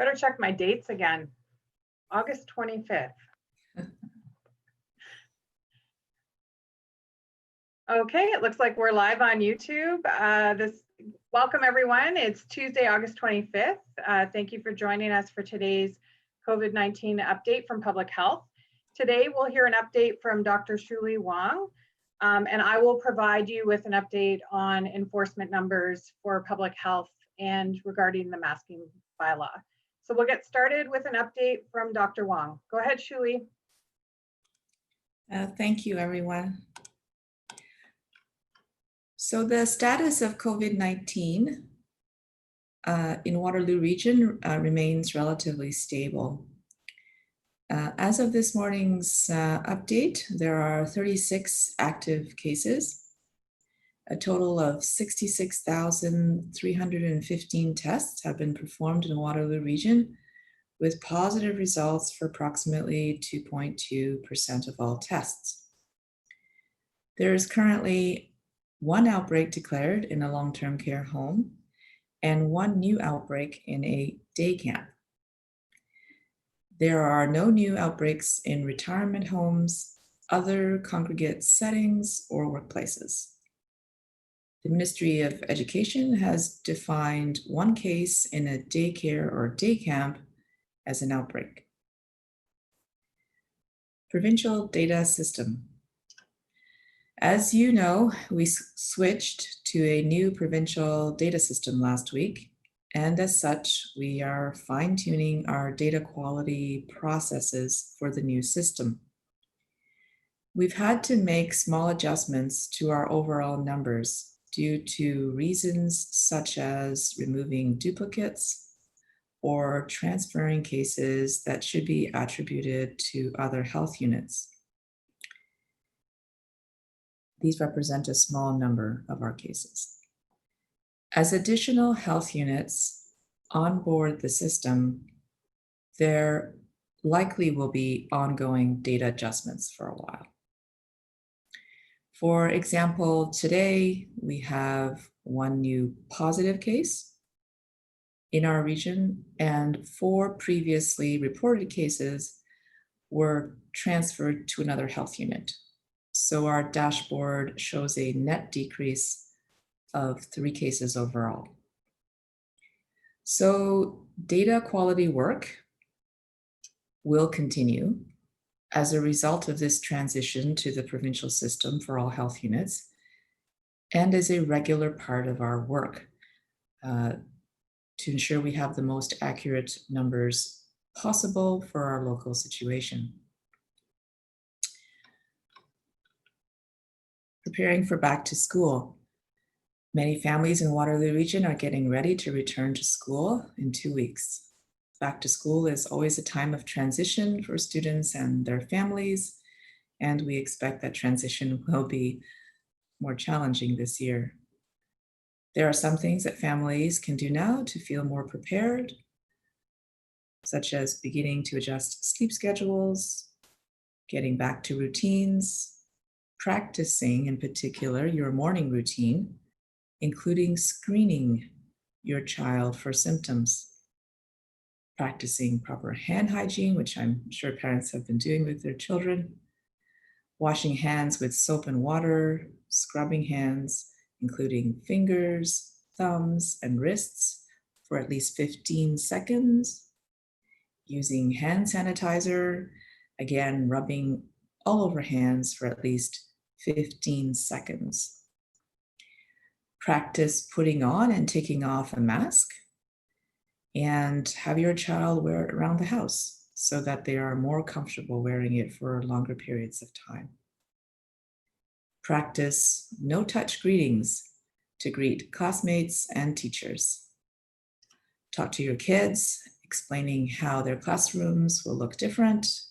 Better check my dates again. August 25th. Okay, it looks like we're live on YouTube. Welcome everyone. It's Tuesday, August 25th. Thank you for joining us for today's COVID-19 update from Public Health. Today we'll hear an update from Dr. Hsiu-Li Wang, and I will provide you with an update on enforcement numbers for public health and regarding the masking bylaw. So we'll get started with an update from Dr. Wang. Go ahead, Hsiu-Li. Thank you, everyone. So the status of COVID-19 in Waterloo region remains relatively stable. As of this morning's update, there are 36 active cases. A total of 66,315 tests have been performed in Waterloo region, with positive results for approximately 2.2% of all tests. There is currently one outbreak declared in a long-term care home and one new outbreak in a day camp. There are no new outbreaks in retirement homes, other congregate settings, or workplaces. The Ministry of Education has defined one case in a daycare or day camp as an outbreak. Provincial data system. As you know, we switched to a new provincial data system last week, and as such, we are fine-tuning our data quality processes for the new system. We've had to make small adjustments to our overall numbers due to reasons such as removing duplicates or transferring cases that should be attributed to other health units. These represent a small number of our cases. As additional health units onboard the system, there likely will be ongoing data adjustments for a while. For example, today we have one new positive case in our region, and 4 previously reported cases were transferred to another health unit. So our dashboard shows a net decrease of 3 cases overall. So data quality work will continue as a result of this transition to the provincial system for all health units, and as a regular part of our work to ensure we have the most accurate numbers possible for our local situation. Preparing for back to school. Many families in Waterloo region are getting ready to return to school in 2 weeks. Back to school is always a time of transition for students and their families, and we expect that transition will be more challenging this year. There are some things that families can do now to feel more prepared, such as beginning to adjust sleep schedules, getting back to routines, practicing in particular your morning routine, including screening your child for symptoms, practicing proper hand hygiene, which I'm sure parents have been doing with their children, washing hands with soap and water, scrubbing hands, including fingers, thumbs, and wrists for at least 15 seconds, using hand sanitizer, again, rubbing all over hands for at least 15 seconds. Practice putting on and taking off a mask, and have your child wear it around the house so that they are more comfortable wearing it for longer periods of time. Practice no-touch greetings to greet classmates and teachers. Talk to your kids, explaining how their classrooms will look different.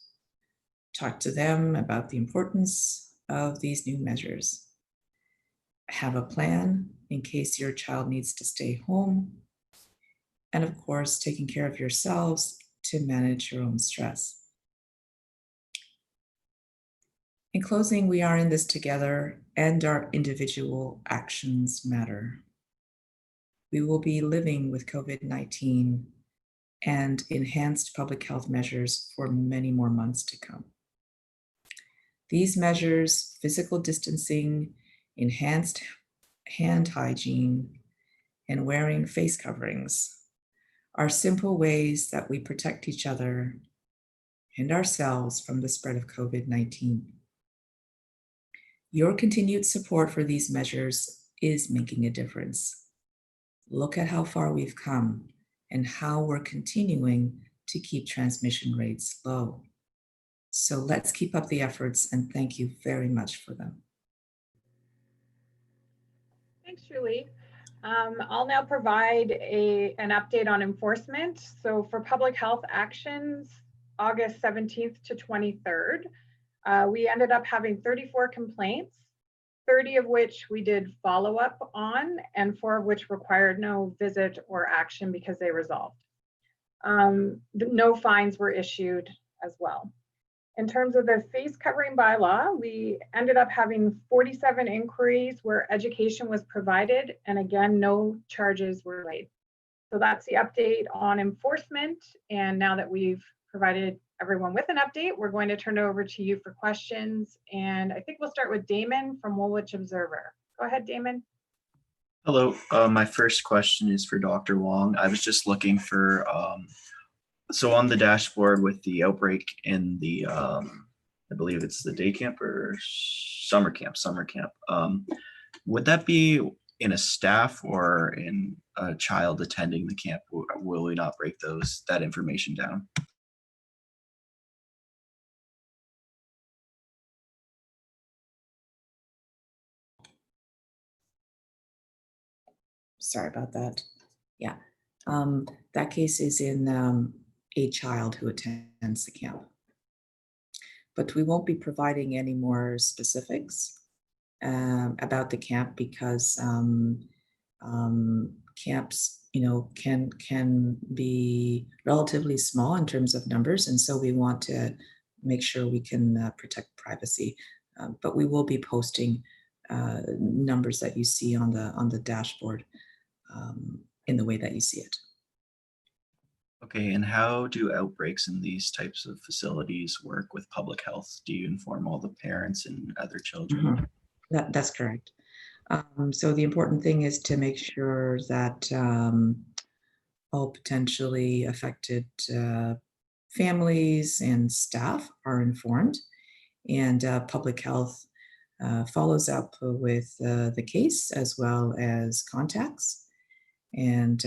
Talk to them about the importance of these new measures. Have a plan in case your child needs to stay home. And of course, taking care of yourselves to manage your own stress. In closing, we are in this together and our individual actions matter. We will be living with COVID-19 and enhanced public health measures for many more months to come. These measures, physical distancing, enhanced hand hygiene, and wearing face coverings, are simple ways that we protect each other and ourselves from the spread of COVID-19. Your continued support for these measures is making a difference. Look at how far we've come and how we're continuing to keep transmission rates low. So let's keep up the efforts, and thank you very much for them. Thanks, Hsiu-Li. I'll now provide an update on enforcement. So for public health actions, August 17th to 23rd, we ended up having 34 complaints, 30 of which we did follow-up on, and 4 of which required no visit or action because they resolved. No fines were issued as well. In terms of the face covering bylaw, we ended up having 47 inquiries where education was provided, and again, no charges were laid. So that's the update on enforcement. And now that we've provided everyone with an update, we're going to turn it over to you for questions. And I think we'll start with Damon from Woolwich Observer. Go ahead, Damon. Hello, my first question is for Dr. Wang. I was just looking for, so on the dashboard with the outbreak in the, I believe it's the day camp or summer camp, would that be in a staff or in a child attending the camp? Will we not break that information down? Sorry about that. Yeah, that case is in a child who attends the camp. But we won't be providing any more specifics about the camp because camps, can be relatively small in terms of numbers, and so we want to make sure we can protect privacy. But we will be posting numbers that you see on the dashboard in the way that you see it. Okay, and how do outbreaks in these types of facilities work with public health? Do you inform all the parents and other children? Mm-hmm. That's correct. So the important thing is to make sure that all potentially affected families and staff are informed, and public health follows up with the case as well as contacts. And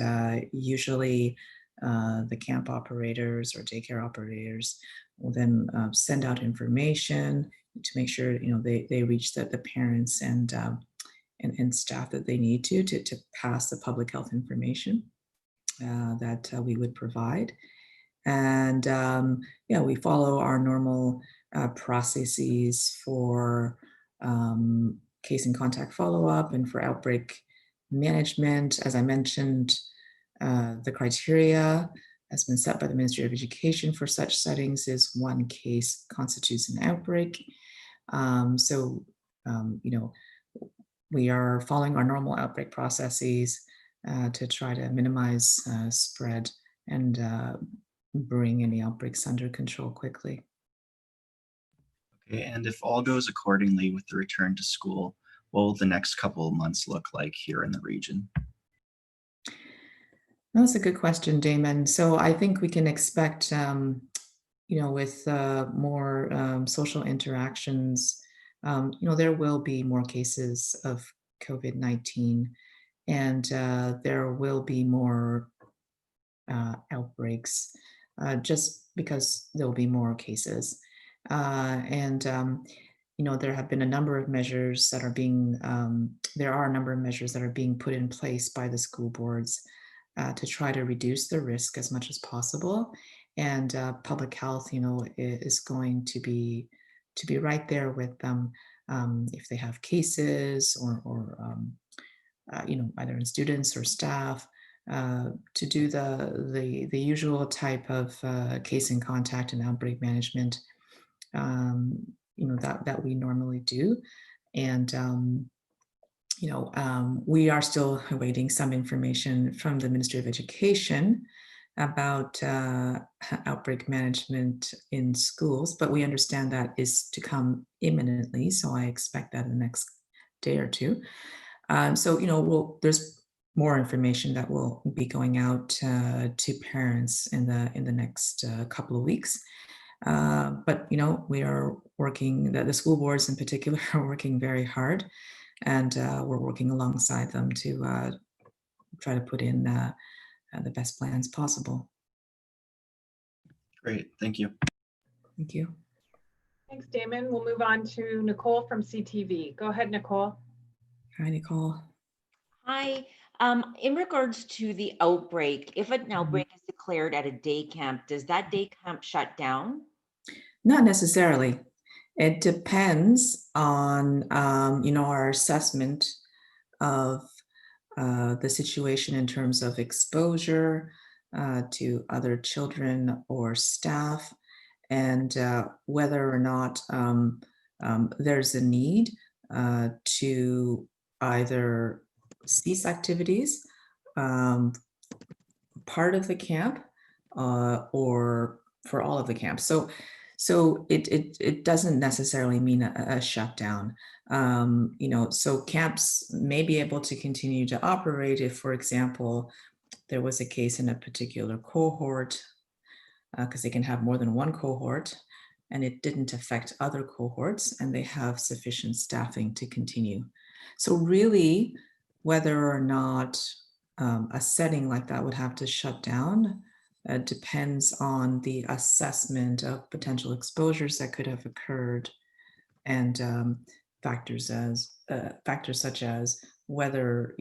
usually the camp operators or daycare operators will then send out information to make sure they reach the parents and staff that they need to pass the public health information that we would provide. And we follow our normal processes for case and contact follow-up and for outbreak management. As I mentioned, the criteria has been set by the Ministry of Education for such settings is 1 case constitutes an outbreak. We are following our normal outbreak processes to try to minimize spread and bring any outbreaks under control quickly. Okay, and if all goes accordingly with the return to school, what will the next couple of months look like here in the region? That's a good question, Damon. So I think we can expect, with more social interactions, there will be more cases of COVID-19, and there will be more outbreaks just because there will be more cases. There have been a number of measures that are being, there are a number of measures that are being put in place by the school boards to try to reduce the risk as much as possible. And public health, is going to be right there with them if they have cases or either in students or staff to do the usual type of case and contact and outbreak management that we normally do. And we are still awaiting some information from the Ministry of Education about outbreak management in schools, but we understand that is to come imminently. So I expect that in the next day or two. So, there's more information that will be going out to parents in the next couple of weeks. But we are working. The school boards in particular are working very hard, and we're working alongside them to try to put in the best plans possible. Great, thank you. Thank you. Thanks, Damon. We'll move on to Nicole from CTV. Go ahead, Nicole. Hi, Nicole. Hi. In regards to the outbreak, if an outbreak is declared at a day camp, does that day camp shut down? Not necessarily. It depends on our assessment of the situation in terms of exposure to other children or staff, and whether or not there's a need to either cease activities part of the camp or for all of the camps. So it doesn't necessarily mean a shutdown. So camps may be able to continue to operate if, for example, there was a case in a particular cohort, because they can have more than one cohort, and it didn't affect other cohorts, and they have sufficient staffing to continue. So really, whether or not a setting like that would have to shut down depends on the assessment of potential exposures that could have occurred, and factors such as whether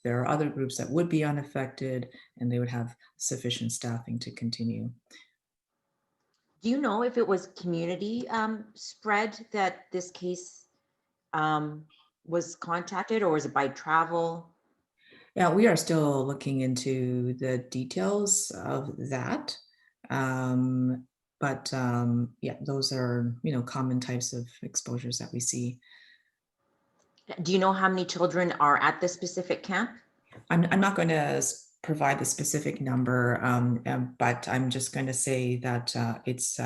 there are other groups that would be unaffected and they would have sufficient staffing to continue. Do you know if it was community spread that this case was contacted, or was it by travel? Yeah, we are still looking into the details of that. But yeah, those are, common types of exposures that we see. Do you know how many children are at this specific camp? I'm not going to provide the specific number, but I'm just going to say that it's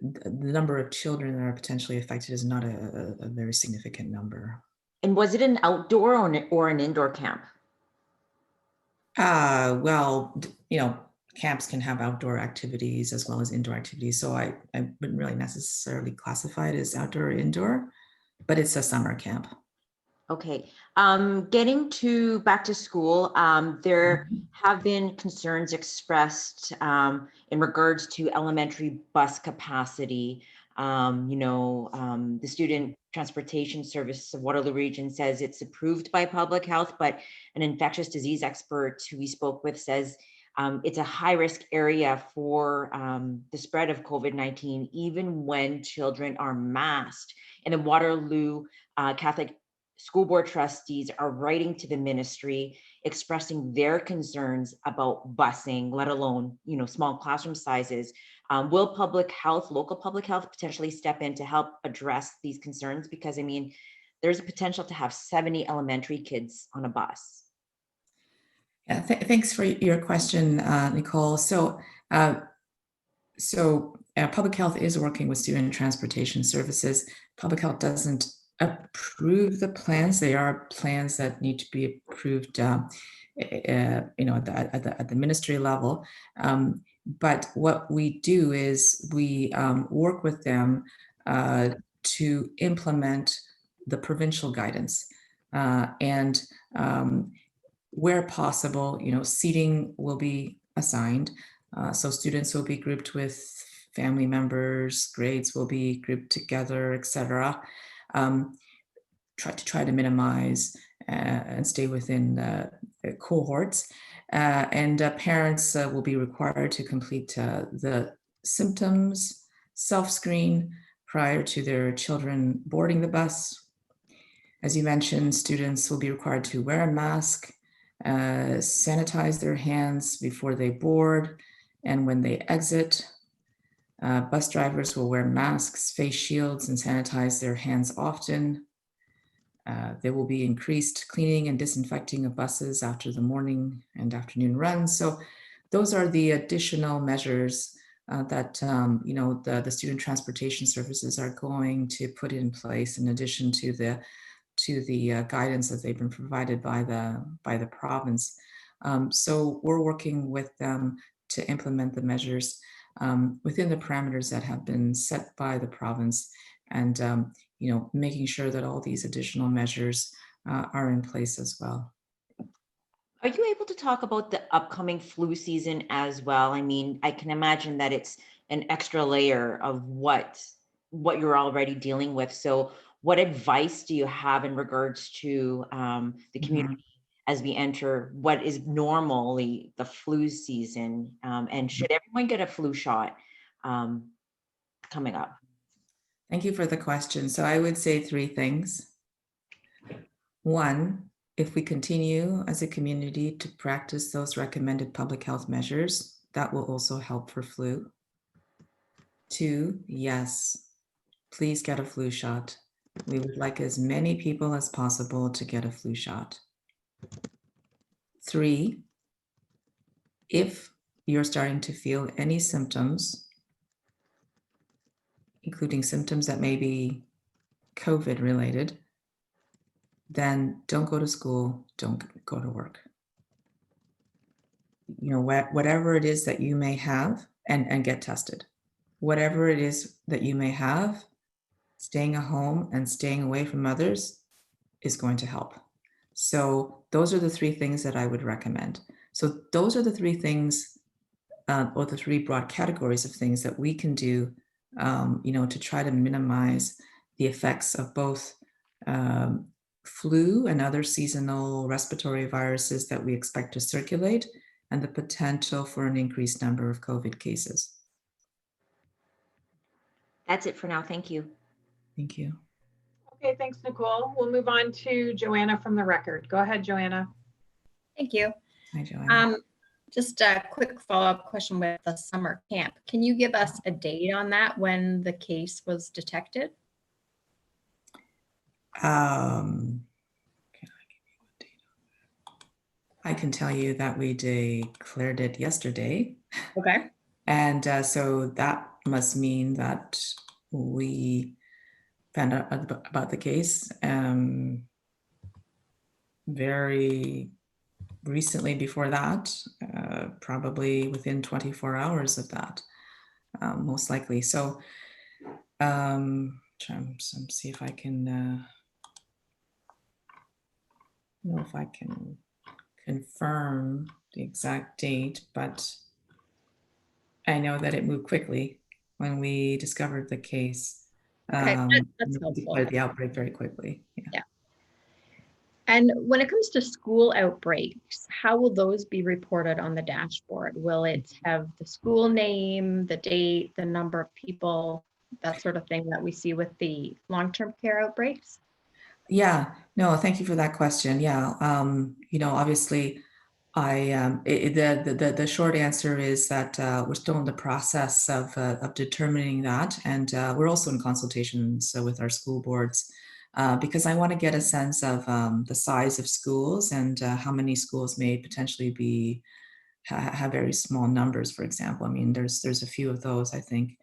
the number of children that are potentially affected is not a very significant number. And was it an outdoor or an indoor camp? Well, camps can have outdoor activities as well as indoor activities. So I wouldn't really necessarily classify it as outdoor or indoor, but it's a summer camp. Okay. Getting back to school, there have been concerns expressed in regards to elementary bus capacity. The Student Transportation Service of Waterloo Region says it's approved by public health, but an infectious disease expert who we spoke with says it's a high-risk area for the spread of COVID-19, even when children are masked. And the Waterloo Catholic School Board trustees are writing to the ministry expressing their concerns about busing, let alone, small classroom sizes. Will local public health potentially step in to help address these concerns? Because there's a potential to have 70 elementary kids on a bus. Yeah, thanks for your question, Nicole. So public health is working with Student Transportation Services. Public health doesn't approve the plans. They are plans that need to be approved, at the ministry level. But what we do is we work with them to implement the provincial guidance, and where possible, seating will be assigned. So students will be grouped with family members, grades will be grouped together, etc. Try to minimize and stay within the cohorts, and parents will be required to complete the symptoms self-screen prior to their children boarding the bus. As you mentioned, students will be required to wear a mask, sanitize their hands before they board and when they exit. Bus drivers will wear masks, face shields, and sanitize their hands often. There will be increased cleaning and disinfecting of buses after the morning and afternoon runs. So those are the additional measures that the student transportation services are going to put in place in addition to the guidance that they've been provided by the province. So we're working with them to implement the measures within the parameters that have been set by the province, and making sure that all these additional measures are in place as well. Are you able to talk about the upcoming flu season as well? I mean, I can imagine that it's an extra layer of what you're already dealing with. So what advice do you have in regards to the community as we enter what is normally the flu season? And should everyone get a flu shot coming up? Thank you for the question. So I would say three things. One, if we continue as a community to practice those recommended public health measures, that will also help for flu. Two, yes, please get a flu shot. We would like as many people as possible to get a flu shot. Three, if you're starting to feel any symptoms, including symptoms that may be COVID related, then don't go to school, don't go to work. Whatever it is that you may have, and get tested. Whatever it is that you may have, staying at home and staying away from others is going to help. So those are the three things that I would recommend. So those are the three things, or the three broad categories of things that we can do, to try to minimize the effects of both flu and other seasonal respiratory viruses that we expect to circulate, and the potential for an increased number of COVID cases. That's it for now. Thank you. Thank you. Okay, thanks, Nicole. We'll move on to Joanna from the Record. Go ahead, Joanna. Thank you. Hi, Joanna. Just a quick follow-up question with the summer camp. Can you give us a date on that, when the case was detected? I can tell you that we declared it yesterday. Okay. And so that must mean that we found out about the case very recently before that, probably within 24 hours of that, most likely. So see if I can know if I can confirm the exact date, but I know that it moved quickly when we discovered the case. Okay, that's helpful. Declared the outbreak very quickly. Yeah. And when it comes to school outbreaks, how will those be reported on the dashboard? Will it have the school name, the date, the number of people, that sort of thing that we see with the long-term care outbreaks? Yeah, no, thank you for that question. Yeah, obviously, the short answer is that we're still in the process of determining that, and we're also in consultations with our school boards because I want to get a sense of the size of schools and how many schools may potentially have very small numbers. For example, I mean, there's a few of those, I think.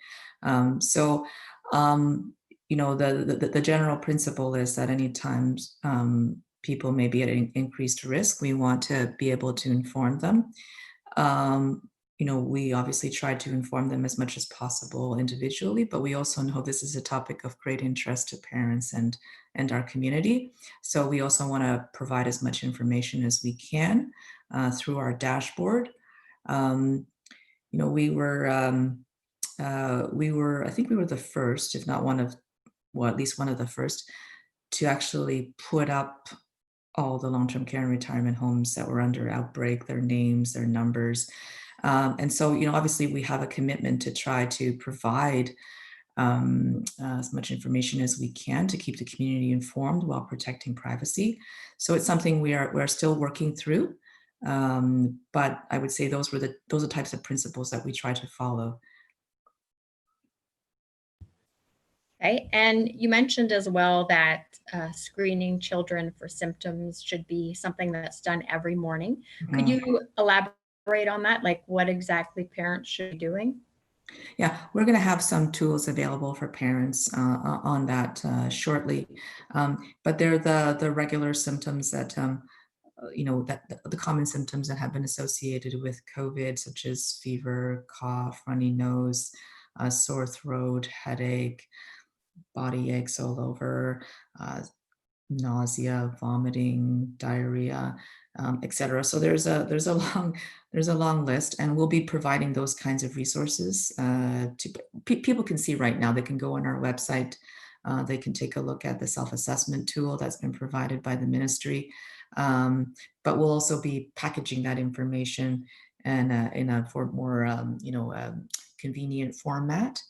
The general principle is that anytime people may be at an increased risk, we want to be able to inform them. We obviously try to inform them as much as possible individually, but we also know this is a topic of great interest to parents and our community. So we also want to provide as much information as we can through our dashboard. We were, I think we were the first, if not one of, well, at least one of the first, to actually put up all the long-term care and retirement homes that were under outbreak, their names, their numbers. And so, obviously we have a commitment to try to provide as much information as we can to keep the community informed while protecting privacy. So it's something we're still working through. But I would say those are types of principles that we try to follow. Okay, and you mentioned as well that screening children for symptoms should be something that's done every morning. Could you elaborate on that? Like what exactly parents should be doing? Yeah, we're going to have some tools available for parents on that shortly, but they're the regular symptoms that that the common symptoms that have been associated with COVID, such as fever, cough, runny nose, sore throat, headache, body aches all over, nausea, vomiting, diarrhea, etc. So there's a long list, and we'll be providing those kinds of resources to people can see right now. They can go on our website. They can take a look at the self-assessment tool that's been provided by the ministry. But we'll also be packaging that information and in a more convenient format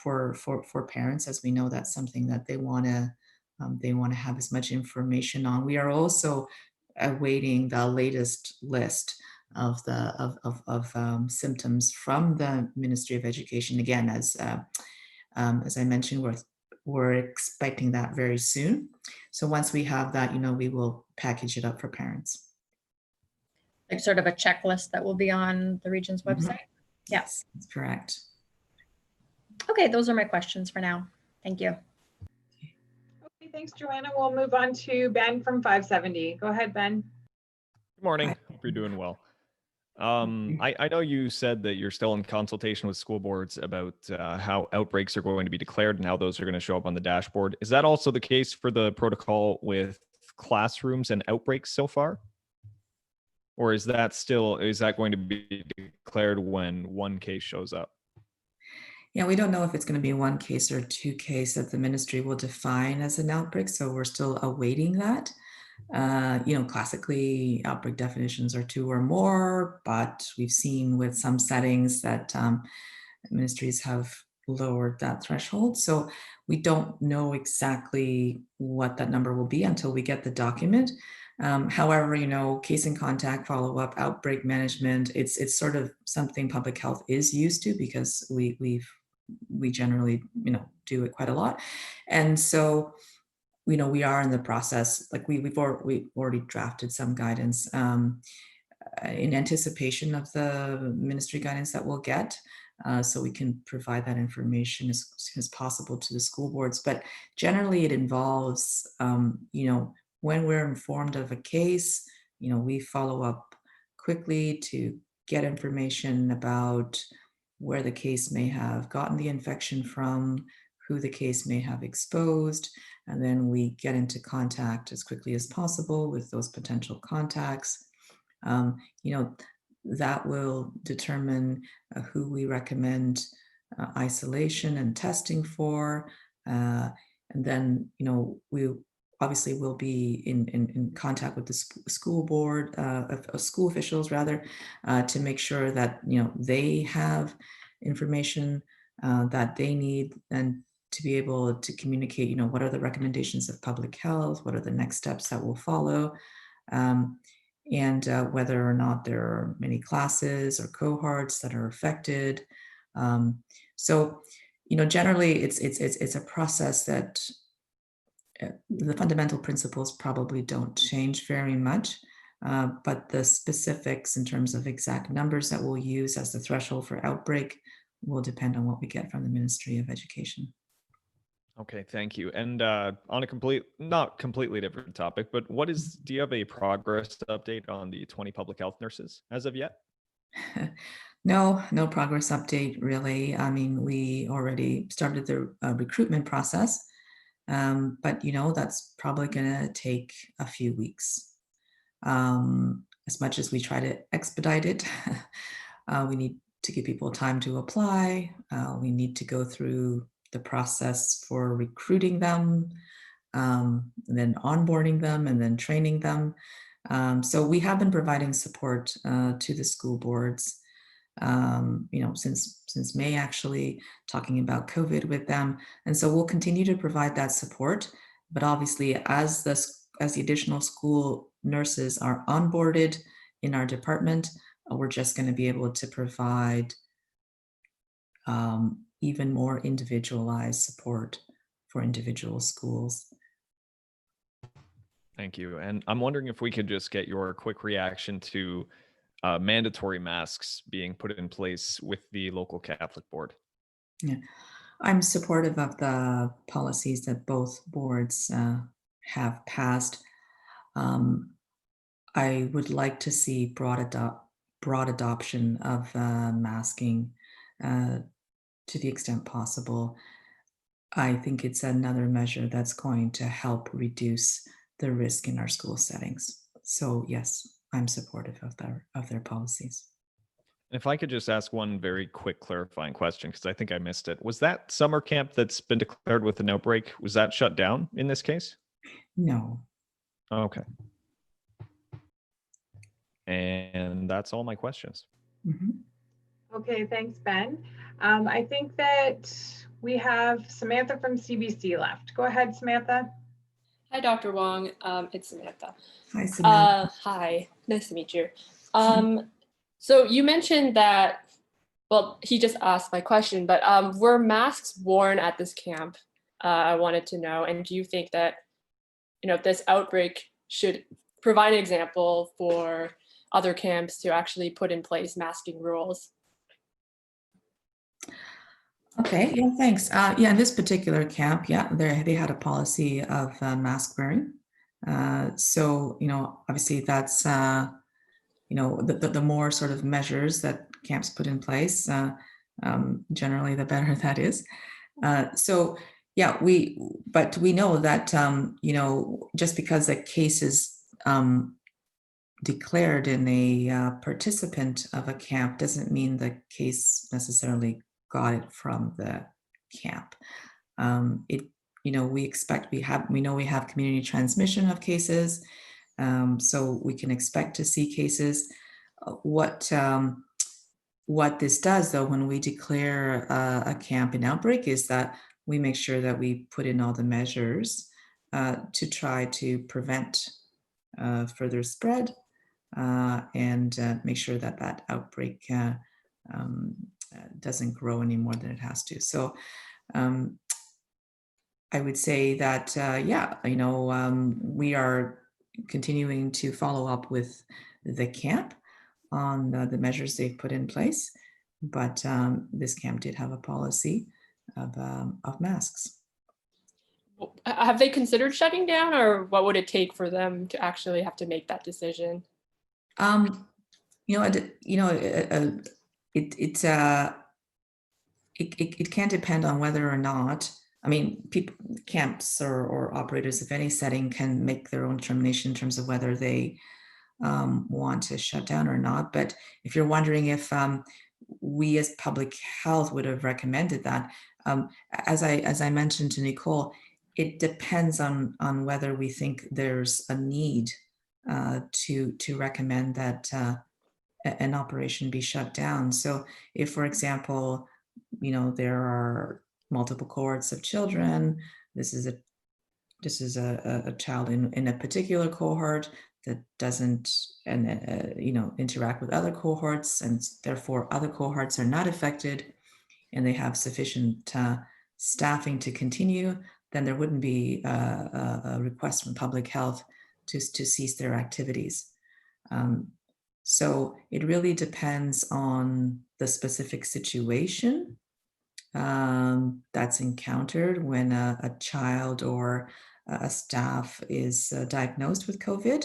for parents, as we know that's something that they want to have as much information on. We are also awaiting the latest list of the symptoms from the Ministry of Education. Again, as I mentioned, we're expecting that very soon. So once we have that, we will package it up for parents. Like sort of a checklist that will be on the region's website? Yes, that's correct. Okay, those are my questions for now. Thank you. Okay, thanks, Joanna. We'll move on to Ben from 570. Go ahead, Ben. Good morning. Hi. Hope you're doing well. I know you said that you're still in consultation with school boards about how outbreaks are going to be declared and how those are going to show up on the dashboard. Is that also the case for the protocol with classrooms and outbreaks so far? Or is that going to be declared when one case shows up? Yeah, we don't know if it's going to be one case or two case that the ministry will define as an outbreak. So we're still awaiting that. Classically, outbreak definitions are 2 or more, but we've seen with some settings that ministries have lowered that threshold. So we don't know exactly what that number will be until we get the document. However, case and contact, follow-up, outbreak management, it's sort of something public health is used to because we generally, do it quite a lot. And so, we are in the process, like we've already drafted some guidance in anticipation of the ministry guidance that we'll get. So we can provide that information as soon as possible to the school boards. But generally it involves, when we're informed of a case, we follow up quickly to get information about where the case may have gotten the infection from, who the case may have exposed, and then we get into contact as quickly as possible with those potential contacts. That will determine who we recommend isolation and testing for. And then, we obviously will be in contact with the school board, school officials rather, to make sure that, they have information that they need and to be able to communicate, what are the recommendations of public health, what are the next steps that will follow, and whether or not there are many classes or cohorts that are affected. So, generally it's a process that the fundamental principles probably don't change very much, but the specifics in terms of exact numbers that we'll use as the threshold for outbreak will depend on what we get from the Ministry of Education. Okay, thank you. And on a not completely different topic, but do you have a progress update on the 20 public health nurses as of yet? No progress update really. I mean, we already started the recruitment process, but that's probably going to take a few weeks. As much as we try to expedite it, we need to give people time to apply. We need to go through the process for recruiting them, and then onboarding them, and then training them. So we have been providing support to the school boards, since May, actually, talking about COVID with them. And so we'll continue to provide that support. But obviously, as the additional school nurses are onboarded in our department, we're just going to be able to provide even more individualized support for individual schools. Thank you. And I'm wondering if we could just get your quick reaction to mandatory masks being put in place with the local Catholic board. Yeah, I'm supportive of the policies that both boards have passed. I would like to see broad adoption of masking to the extent possible. I think it's another measure that's going to help reduce the risk in our school settings. So yes, I'm supportive of their policies. If I could just ask one very quick clarifying question, because I think I missed it. Was that summer camp that's been declared with an outbreak, was that shut down in this case? No. Okay. And that's all my questions. Mhm. Okay, thanks, Ben. I think that we have Samantha from CBC left. Go ahead, Samantha. Hi, Dr. Wang. It's Samantha. Hi, Samantha. Hi, nice to meet you. So you mentioned that, well, he just asked my question, but were masks worn at this camp? I wanted to know, and do you think that, this outbreak should provide an example for other camps to actually put in place masking rules? Okay, yeah, thanks. Yeah, in this particular camp, yeah, they had a policy of mask wearing. So, obviously that's, the more sort of measures that camps put in place, generally the better that is. So, yeah, but we know that, just because a case is declared in a participant of a camp doesn't mean the case necessarily got it from the camp. We know we have community transmission of cases, so we can expect to see cases. What this does, though, when we declare a camp in outbreak, is that we make sure that we put in all the measures to try to prevent further spread and make sure that that outbreak doesn't grow any more than it has to. So I would say that, we are continuing to follow up with the camp on the measures they've put in place, but this camp did have a policy of masks. Have they considered shutting down, or what would it take for them to actually have to make that decision? It can depend on whether or not, camps or operators of any setting can make their own determination in terms of whether they want to shut down or not. But if you're wondering if we as public health would have recommended that, as I mentioned to Nicole, it depends on whether we think there's a need to recommend that an operation be shut down. So if, for example, there are multiple cohorts of children, this is a child in a particular cohort that doesn't interact with other cohorts, and therefore other cohorts are not affected, and they have sufficient staffing to continue, then there wouldn't be a request from public health to cease their activities. So it really depends on the specific situation that's encountered when a child or a staff is diagnosed with COVID,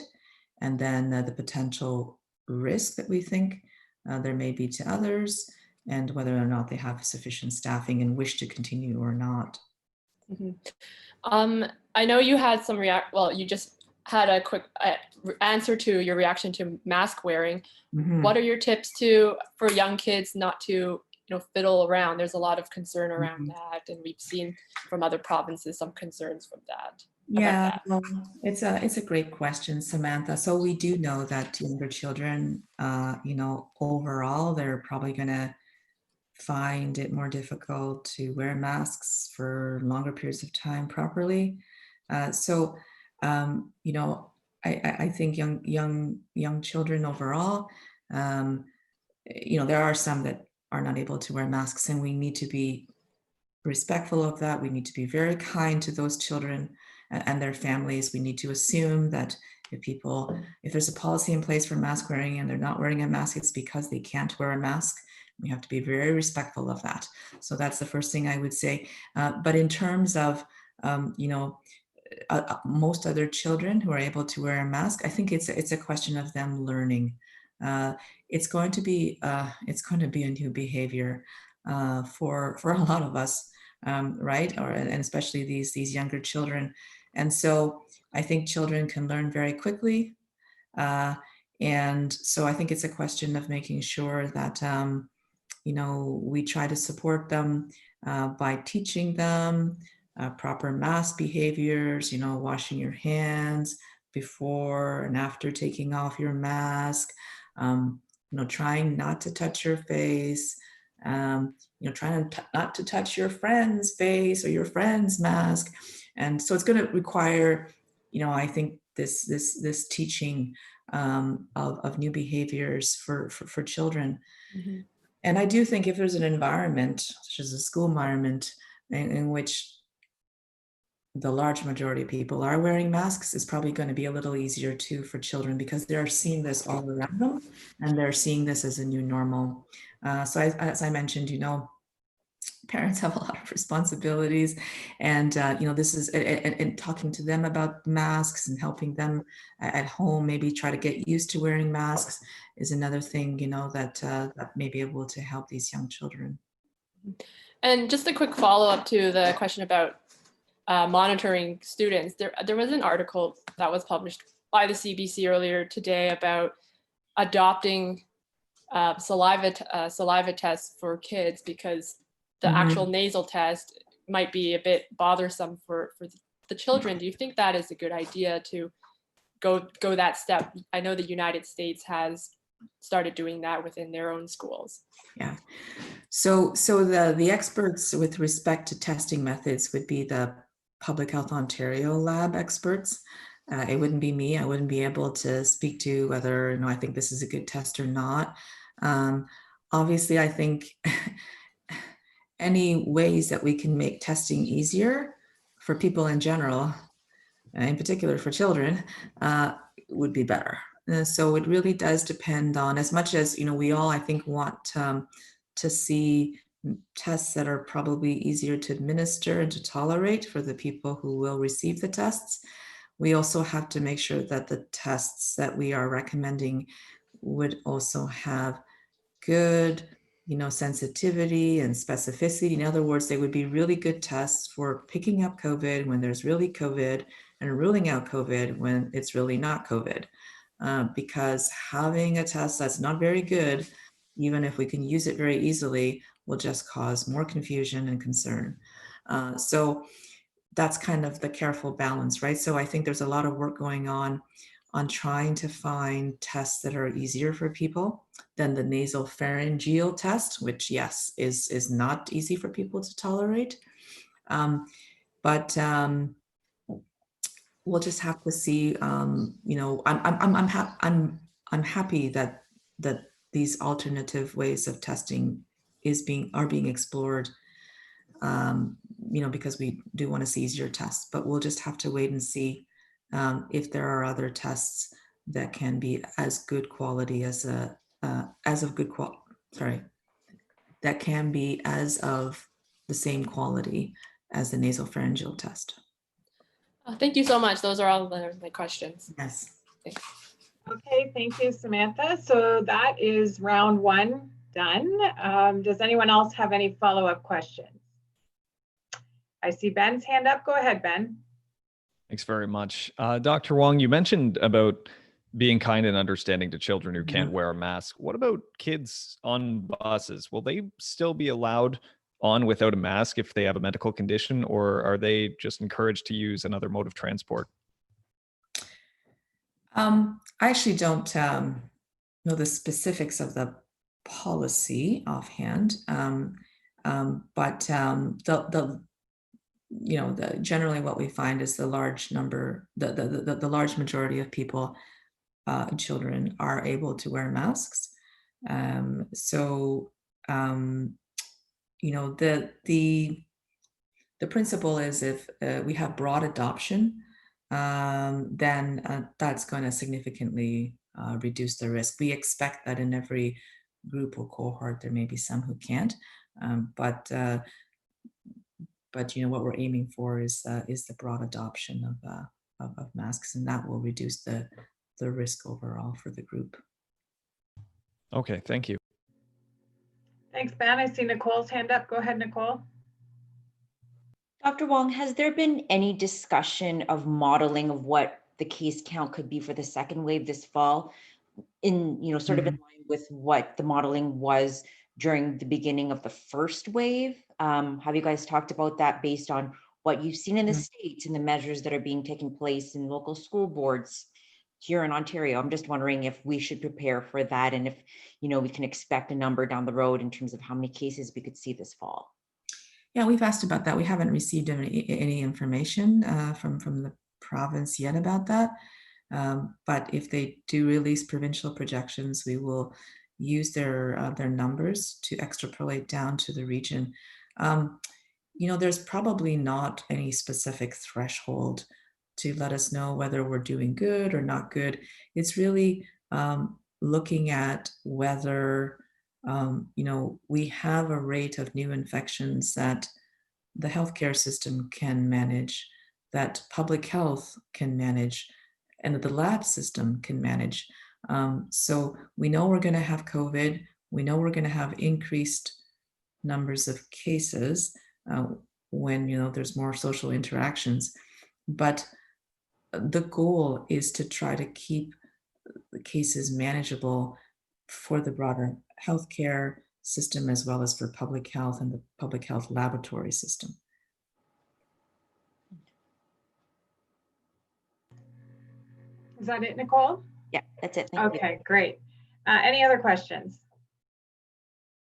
and then the potential risk that we think there may be to others, and whether or not they have sufficient staffing and wish to continue or not. Mm-hmm. I know you had some you just had a quick answer to your reaction to mask wearing. Mm-hmm. What are your tips for young kids not to fiddle around? There's a lot of concern around that, and we've seen from other provinces some concerns from that. Yeah, well, it's a great question, Samantha. So we do know that younger children, overall, they're probably going to find it more difficult to wear masks for longer periods of time properly. I think young children overall, there are some that are not able to wear masks, and we need to be respectful of that. We need to be very kind to those children and their families. We need to assume that if there's a policy in place for mask wearing and they're not wearing a mask, it's because they can't wear a mask. We have to be very respectful of that. So that's the first thing I would say. But in terms of, most other children who are able to wear a mask, I think it's a question of them learning. It's going to be a new behavior for a lot of us, right? And especially these younger children. And so I think children can learn very quickly. And so I think it's a question of making sure that, we try to support them by teaching them proper mask behaviors, washing your hands before and after taking off your mask, trying not to touch your face, trying not to touch your friend's face or your friend's mask. And so it's going to require, I think this teaching of new behaviors for children. Mm-hmm. And I do think if there's an environment, such as a school environment, in which the large majority of people are wearing masks, is probably going to be a little easier too for children, because they're seeing this all around them and they're seeing this as a new normal. So as I mentioned, parents have a lot of responsibilities, and this is and talking to them about masks and helping them at home maybe try to get used to wearing masks is another thing that may be able to help these young children. And just a quick follow-up to the question about monitoring students. There was an article that was published by the CBC earlier today about adopting saliva tests for kids, because the actual nasal test might be a bit bothersome for the children. Do you think that is a good idea to go that step? I know the United States has started doing that within their own schools. Yeah. So the experts with respect to testing methods would be the Public Health Ontario lab experts. It wouldn't be me. I wouldn't be able to speak to whether I think this is a good test or not. Obviously, I think any ways that we can make testing easier for people in general, in particular for children, would be better. So it really does depend on, as much as we all, I think, want to see tests that are probably easier to administer and to tolerate for the people who will receive the tests. We also have to make sure that the tests that we are recommending would also have good, sensitivity and specificity. In other words, they would be really good tests for picking up COVID when there's really COVID and ruling out COVID when it's really not COVID. Because having a test that's not very good, even if we can use it very easily, will just cause more confusion and concern. So that's kind of the careful balance, right? So I think there's a lot of work going on trying to find tests that are easier for people than the nasal pharyngeal test, which, yes, is not easy for people to tolerate. But we'll just have to see. I'm happy that these alternative ways of testing are being explored. Because we do want to see easier tests, but we'll just have to wait and see if there are other tests that can be as good quality that can be as of the same quality as the nasopharyngeal test. Thank you so much. Those are all my questions. Yes. Thanks. Okay, thank you, Samantha. So that is round one done. Does anyone else have any follow-up questions? I see Ben's hand up. Go ahead, Ben. Thanks very much. Dr. Wang, you mentioned about being kind and understanding to children who can't wear a mask. What about kids on buses? Will they still be allowed on without a mask if they have a medical condition, or are they just encouraged to use another mode of transport? I actually don't know the specifics of the policy offhand, but generally what we find is the large majority of people, children, are able to wear masks. The the principle is if we have broad adoption, then that's going to significantly reduce the risk. We expect that in every group or cohort, there may be some who can't, but you know what we're aiming for is the broad adoption of masks, and that will reduce the risk overall for the group. Okay, thank you. Thanks, Ben. I see Nicole's hand up. Go ahead, Nicole. Dr. Wang, has there been any discussion of modeling of what the case count could be for the second wave this fall, in, you know, sort of in line with what the modeling was during the beginning of the first wave? Have you guys talked about that based on what you've seen in the States and the measures that are being taken place in local school boards here in Ontario? I'm just wondering if we should prepare for that, and if, you know, we can expect a number down the road in terms of how many cases we could see this fall. Yeah, we've asked about that. We haven't received any information from the province yet about that. But if they do release provincial projections, we will use their numbers to extrapolate down to the region. You know, there's probably not any specific threshold to let us know whether we're doing good or not good. It's really looking at whether you know, we have a rate of new infections that the healthcare system can manage, that public health can manage, and that the lab system can manage. So we know we're going to have COVID. We know we're going to have increased numbers of cases when, you know, there's more social interactions. But the goal is to try to keep the cases manageable for the broader healthcare system, as well as for public health and the public health laboratory system. Is that it, Nicole? Yeah, that's it. Thank you. Okay, great. Any other questions?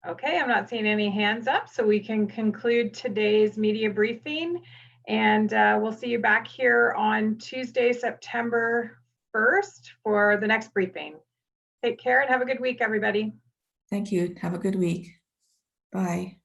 Okay, I'm not seeing any hands up, so we can conclude today's media briefing, and we'll see you back here on Tuesday, September 1st for the next briefing. Take care and have a good week, everybody. Thank you. Have a good week. Bye.